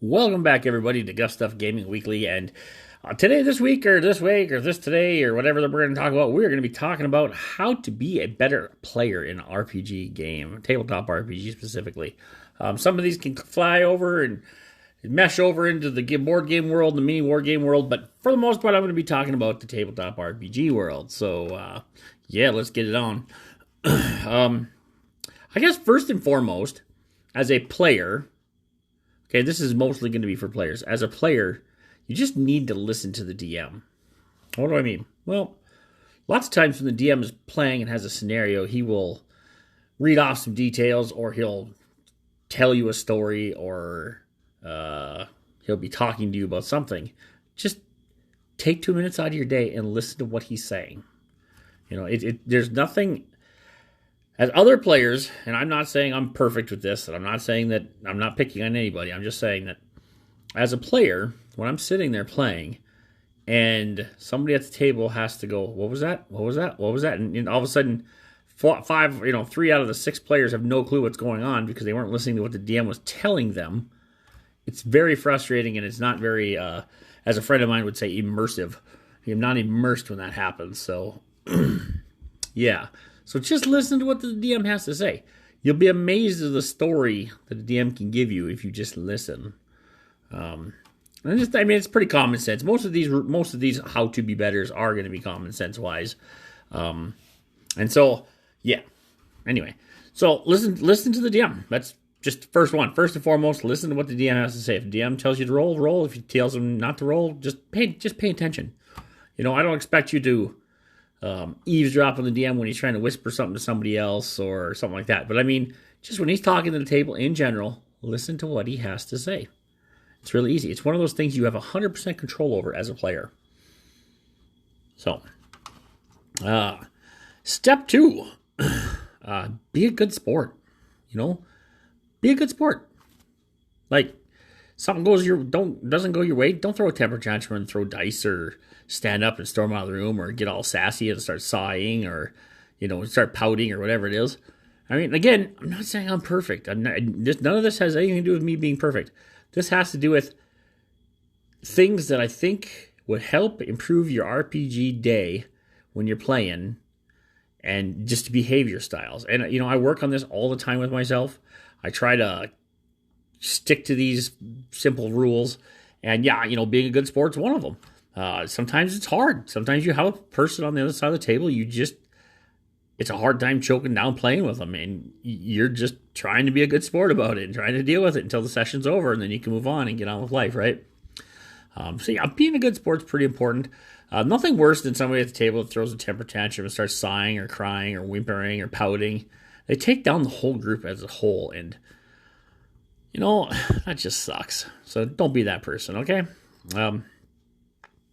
Welcome back, everybody, to Guff Stuff Gaming Weekly. And today, this week, or this week, or this today, or whatever that we're going to talk about, we're going to be talking about how to be a better player in an RPG game, tabletop RPG specifically. Some of these can fly over and mesh over into the board game world, the mini war game world, but for the most part, I'm going to be talking about the tabletop RPG world. So, yeah, let's get it on. I guess first and foremost, as a player, okay, this is mostly going to be for players. As a player, you just need to listen to the DM. What do I mean? Well, lots of times when the DM is playing and has a scenario, he will read off some details, or he'll tell you a story, or he'll be talking to you about something. Just take 2 minutes out of your day and listen to what he's saying. You know, there's nothing. As other players, and I'm not saying I'm perfect with this, and I'm not saying that I'm not picking on anybody. I'm just saying that as a player, when I'm sitting there playing, and somebody at the table has to go, "What was that? What was that? What was that?" And all of a sudden, three out of the six players have no clue what's going on because they weren't listening to what the DM was telling them. It's very frustrating, and it's not very, as a friend of mine would say, immersive. I'm not immersed when that happens. So, yeah. So just listen to what the DM has to say. You'll be amazed at the story that the DM can give you if you just listen. It's pretty common sense. Most of these how to be betters are going to be common sense wise. And so, yeah. Anyway, so listen to the DM. That's just the first one. First and foremost, listen to what the DM has to say. If the DM tells you to roll, roll. If he tells him not to roll, just pay attention. You know, I don't expect you to eavesdrop on the DM when he's trying to whisper something to somebody else or something like that. But I mean, just when he's talking to the table in general, listen to what he has to say. It's really easy. It's one of those things you have 100% control over as a player. So, step 2, be a good sport. You know, be a good sport. Like, something doesn't go your way, don't throw a temper tantrum and throw dice, or stand up and storm out of the room, or get all sassy and start sighing, or start pouting, or whatever it is. I mean, again, I'm not saying I'm perfect. None of this has anything to do with me being perfect. This has to do with things that I think would help improve your RPG day when you're playing, and just behavior styles. And I work on this all the time with myself. I try to stick to these simple rules, and being a good sport's one of them. Sometimes it's hard. Sometimes you have a person on the other side of the table, it's a hard time choking down playing with them, and you're just trying to be a good sport about it and trying to deal with it until the session's over, and then you can move on and get on with life, right? Being a good sport's pretty important. Nothing worse than somebody at the table that throws a temper tantrum and starts sighing or crying or whimpering or pouting. They take down the whole group as a whole, and that just sucks. So don't be that person, okay?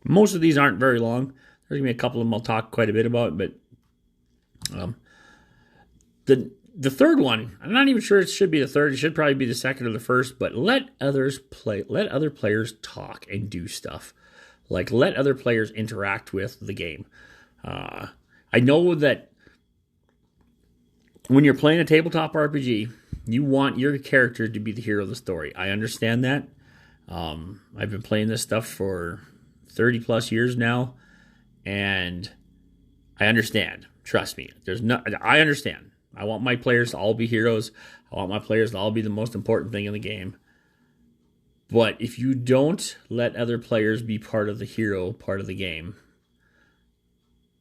Most of these aren't very long. There's going to be a couple of them I'll talk quite a bit about, but the third one, I'm not even sure it should be the third. It should probably be the second or the first, but let other players talk and do stuff. Like, let other players interact with the game. I know that when you're playing a tabletop RPG, you want your character to be the hero of the story. I understand that. I've been playing this stuff for 30 plus years now, and I understand. Trust me. I understand. I want my players to all be heroes. I want my players to all be the most important thing in the game. But if you don't let other players be part of the game,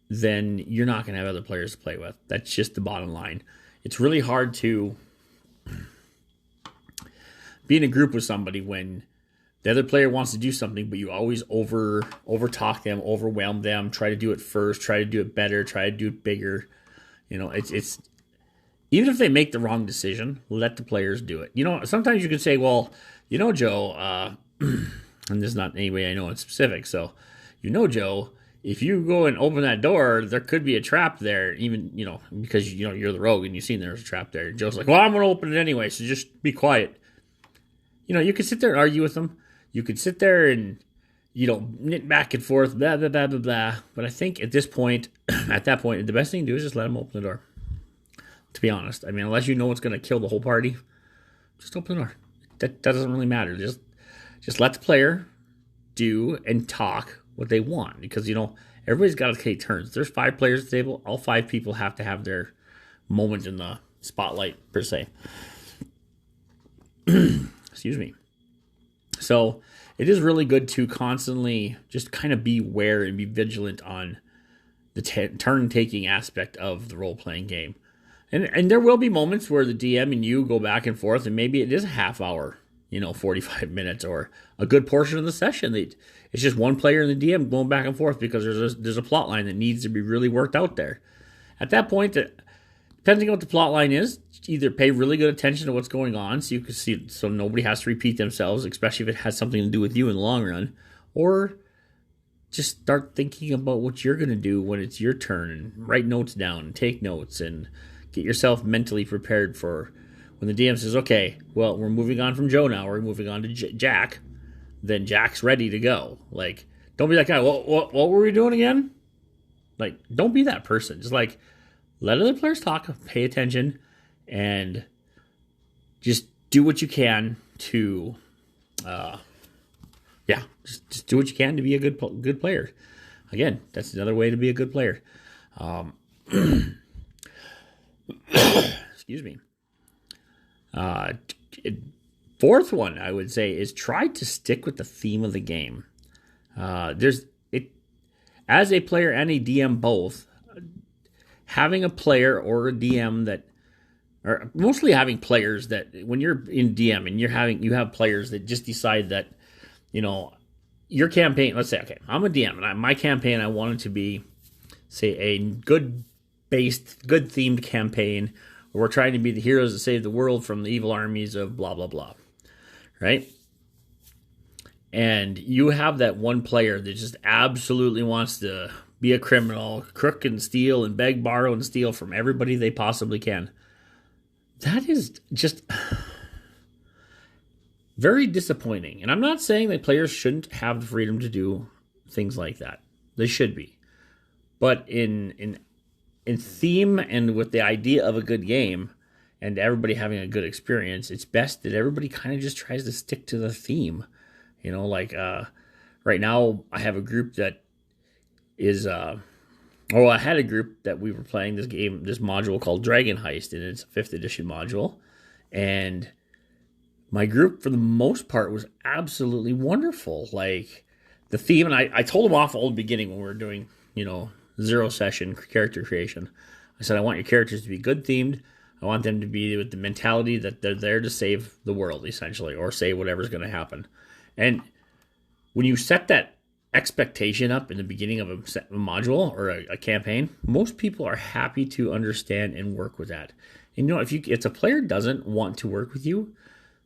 then you're not going to have other players to play with. That's just the bottom line. It's really hard to be in a group with somebody when the other player wants to do something, but you always over talk them, overwhelm them, try to do it first, try to do it better, try to do it bigger. It's even if they make the wrong decision, let the players do it. Sometimes you can say, well, Joe, and this is not anybody I know in specific, so, Joe, if you go and open that door, there could be a trap there, even, because, you're the rogue and you've seen there's a trap there. Joe's like, well, I'm going to open it anyway, so just be quiet. You could sit there and argue with them. You could sit there and, knit back and forth, blah, blah, blah, blah, blah. But I think at that point, the best thing to do is just let them open the door. To be honest. I mean, unless you know it's going to kill the whole party, just open the door. That doesn't really matter. Just Just let the player do and talk what they want, because everybody's got to take turns. There's 5 players at the table. All 5 people have to have their moment in the spotlight, per se. Excuse me. So it is really good to constantly just kind of be aware and be vigilant on the turn-taking aspect of the role-playing game. And there will be moments where the DM and you go back and forth, and maybe it is a half hour, 45 minutes, or a good portion of the session. It's just one player and the DM going back and forth because there's a plot line that needs to be really worked out there. At that point, depending on what the plot line is, either pay really good attention to what's going on so you can see, so nobody has to repeat themselves, especially if it has something to do with you in the long run, or just start thinking about what you're going to do when it's your turn, and write notes down and take notes and get yourself mentally prepared for when the DM says, okay, well, we're moving on from Joe now, we're moving on to Jack, then Jack's ready to go. Like, don't be that guy, what were we doing again? Like, don't be that person. Just like, let other players talk, pay attention, and just do what you can to, just do what you can to be a good player. Again, that's another way to be a good player. Excuse me. Fourth one, I would say, is try to stick with the theme of the game. As a player and a DM both, having a player or a DM or mostly having players that when you're in DM and you have players that just decide that, your campaign, let's say, okay, I'm a DM and my campaign, I want it to be, say, a good themed campaign where we're trying to be the heroes that save the world from the evil armies of blah, blah, blah. Right? And you have that one player that just absolutely wants to be a criminal, crook and steal and beg, borrow, and steal from everybody they possibly can. That is just very disappointing. And I'm not saying that players shouldn't have the freedom to do things like that. They should be. But in theme and with the idea of a good game and everybody having a good experience, it's best that everybody kind of just tries to stick to the theme. Right now I have a group that is, I had a group that we were playing this module called Dragon Heist, and it's a 5th edition module. And my group, for the most part, was absolutely wonderful. Like, the theme, and I told them off all the beginning when we were doing, 0 session character creation. I said, I want your characters to be good themed. I want them to be with the mentality that they're there to save the world, essentially, or save whatever's going to happen. And when you set that expectation up in the beginning of a module or a campaign, most people are happy to understand and work with that. And if a player doesn't want to work with you,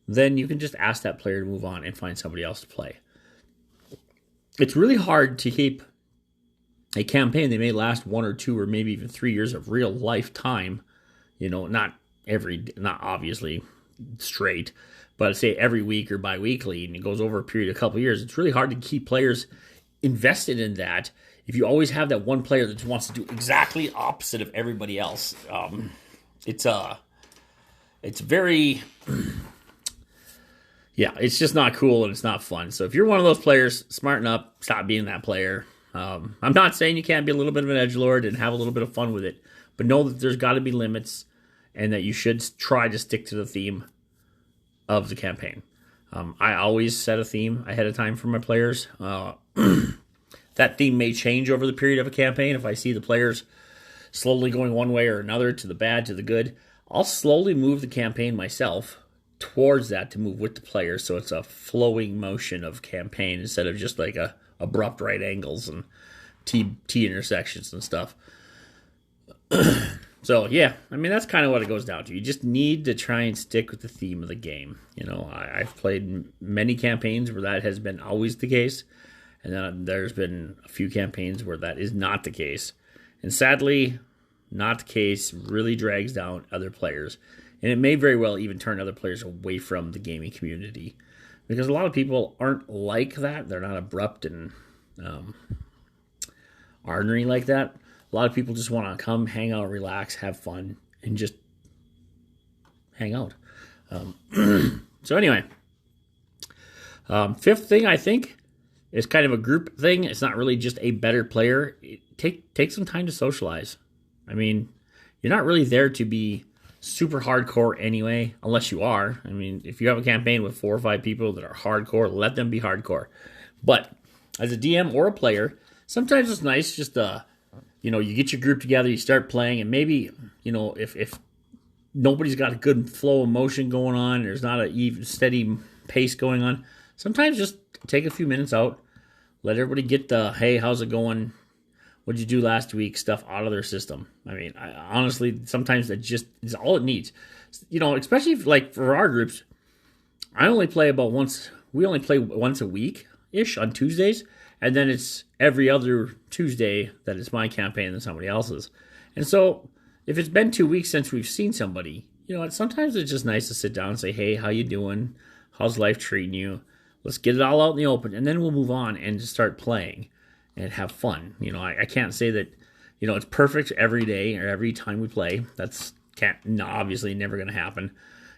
then you can just ask that player to move on and find somebody else to play. It's really hard to keep a campaign that may last 1 or 2 or maybe even 3 years of real life time, not obviously straight, but say every week or bi-weekly, and it goes over a period of a couple of years. It's really hard to keep players invested in that if you always have that one player that just wants to do exactly opposite of everybody else. It's very, it's just not cool and it's not fun. So if you're one of those players, smarten up, stop being that player. I'm not saying you can't be a little bit of an edgelord and have a little bit of fun with it, but know that there's got to be limits and that you should try to stick to the theme of the campaign. I always set a theme ahead of time for my players. That theme may change over the period of a campaign. If I see the players slowly going one way or another, to the bad, to the good, I'll slowly move the campaign myself towards that to move with the players, so it's a flowing motion of campaign instead of just like a abrupt right angles and T intersections and stuff. So that's kind of what it goes down to. You just need to try and stick with the theme of the game. I've played many campaigns where that has been always the case, and then there's been a few campaigns where that is not the case. And sadly, not the case really drags down other players, and it may very well even turn other players away from the gaming community, because a lot of people aren't like that. They're not abrupt and ornery like that. A lot of people just want to come, hang out, relax, have fun, and just hang out. So anyway, Fifth thing, I think, is kind of a group thing. It's not really just a better player. Take some time to socialize. I mean, you're not really there to be super hardcore anyway, unless you are. I mean, if you have a campaign with 4 or 5 people that are hardcore, let them be hardcore. But as a DM or a player, sometimes it's nice just you get your group together, you start playing, and maybe, if nobody's got a good flow of motion going on, there's not a even steady pace going on, sometimes just take a few minutes out, let everybody get the, hey, how's it going? What'd you do last week? Stuff out of their system. I mean, honestly, sometimes that just is all it needs. Especially like for our groups, we only play once a week-ish on Tuesdays, and then it's every other Tuesday that it's my campaign and somebody else's. And so if it's been 2 weeks since we've seen somebody, sometimes it's just nice to sit down and say, hey, how you doing? How's life treating you? Let's get it all out in the open, and then we'll move on and just start playing and have fun. I can't say that, it's perfect every day or every time we play. That's obviously never going to happen.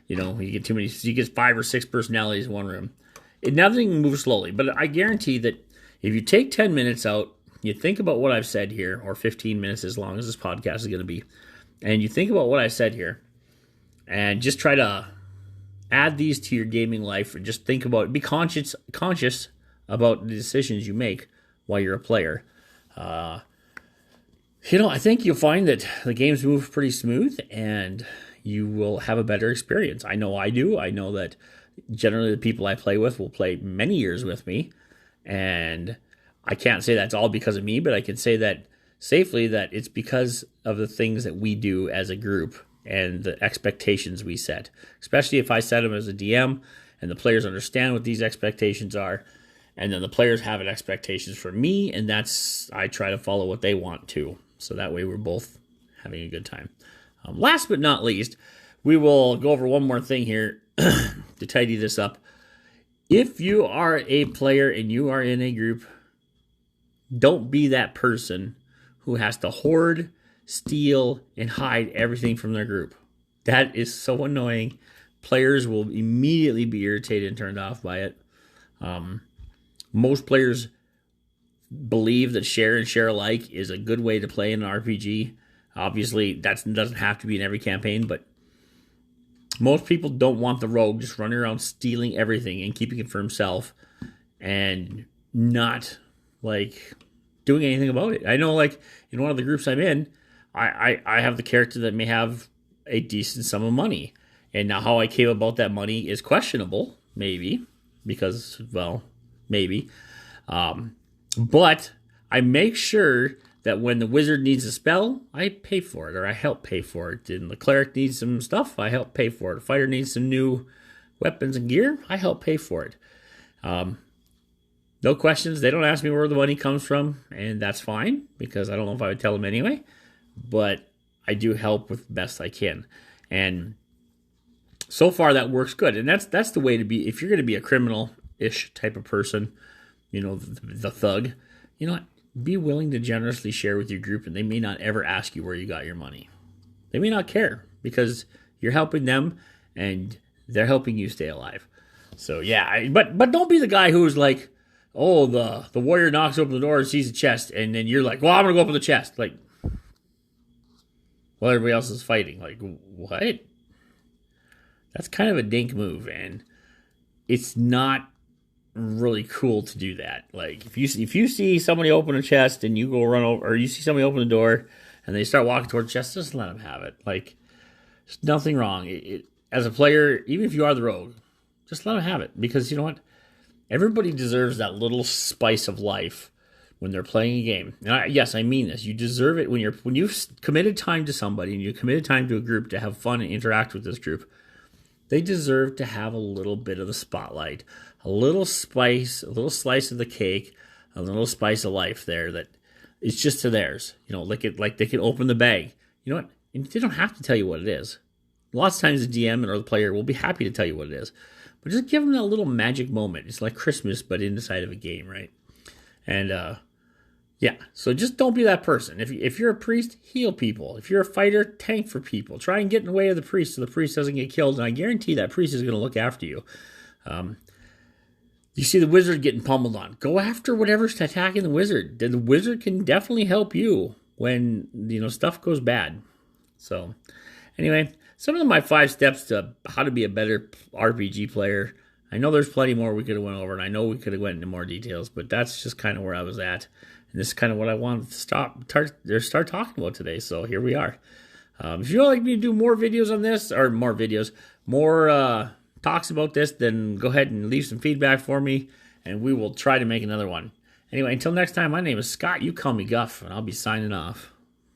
You get 5 or 6 personalities in one room. Nothing moves slowly, but I guarantee that if you take 10 minutes out, you think about what I've said here, or 15 minutes as long as this podcast is going to be, and you think about what I said here, and just try to add these to your gaming life, and just think about it. Be conscious about the decisions you make while you're a player. I think you'll find that the games move pretty smooth, and you will have a better experience. I know I do. I know that generally the people I play with will play many years with me, and I can't say that's all because of me, but I can say that safely that it's because of the things that we do as a group and the expectations we set, especially if I set them as a DM and the players understand what these expectations are, and then the players have expectations for me, and I try to follow what they want to, so that way we're both having a good time. Last but not least, we will go over one more thing here to tidy this up. If you are a player and you are in a group, don't be that person who has to hoard, steal, and hide everything from their group. That is so annoying. Players will immediately be irritated and turned off by it. Most players believe that share and share alike is a good way to play in an RPG. Obviously, that doesn't have to be in every campaign, but most people don't want the rogue just running around stealing everything and keeping it for himself and not doing anything about it. I know in one of the groups I'm in, I have the character that may have a decent sum of money. And now how I came about that money is questionable, maybe, because, maybe. But I make sure that when the wizard needs a spell, I pay for it, or I help pay for it. And the cleric needs some stuff, I help pay for it. The fighter needs some new weapons and gear, I help pay for it. No questions. They don't ask me where the money comes from, and that's fine, because I don't know if I would tell them anyway. But I do help with the best I can. And so far that works good. And that's the way to be. If you're going to be a criminal-ish type of person, the thug, be willing to generously share with your group, and they may not ever ask you where you got your money. They may not care, because you're helping them, and they're helping you stay alive. So yeah, but don't be the guy who's like, oh, the warrior knocks open the door and sees a chest, and then you're like, well, I'm going to go open the chest. While everybody else is fighting. What? That's kind of a dink move, and it's not really cool to do that. If you see somebody open a chest and you go run over, or you see somebody open the door and they start walking towards the chest, just let them have it. There's nothing wrong. As a player, even if you are the rogue, just let them have it, because you know what? Everybody deserves that little spice of life when they're playing a game. And yes, I mean this. You deserve it when you've committed time to somebody and you committed time to a group to have fun and interact with this group. They deserve to have a little bit of the spotlight, a little spice, a little slice of the cake, a little spice of life there that is just to theirs. Like they can open the bag. You know what? And they don't have to tell you what it is. Lots of times the DM or the player will be happy to tell you what it is. But just give them that little magic moment. It's like Christmas, but inside of a game, right? And so just don't be that person. If you're a priest, heal people. If you're a fighter, tank for people. Try and get in the way of the priest so the priest doesn't get killed, and I guarantee that priest is going to look after you. you see the wizard getting pummeled on, go after whatever's attacking the wizard. The wizard can definitely help you when, stuff goes bad. So, anyway, some of my 5 steps to how to be a better RPG player. I know there's plenty more we could have went over, and I know we could have went into more details, but that's just kind of where I was at. And this is kind of what I wanted to start talking about today. So here we are. If you'd like me to do more videos on this, or more talks about this, then go ahead and leave some feedback for me, and we will try to make another one. Anyway, until next time, my name is Scott. You call me Guff, and I'll be signing off.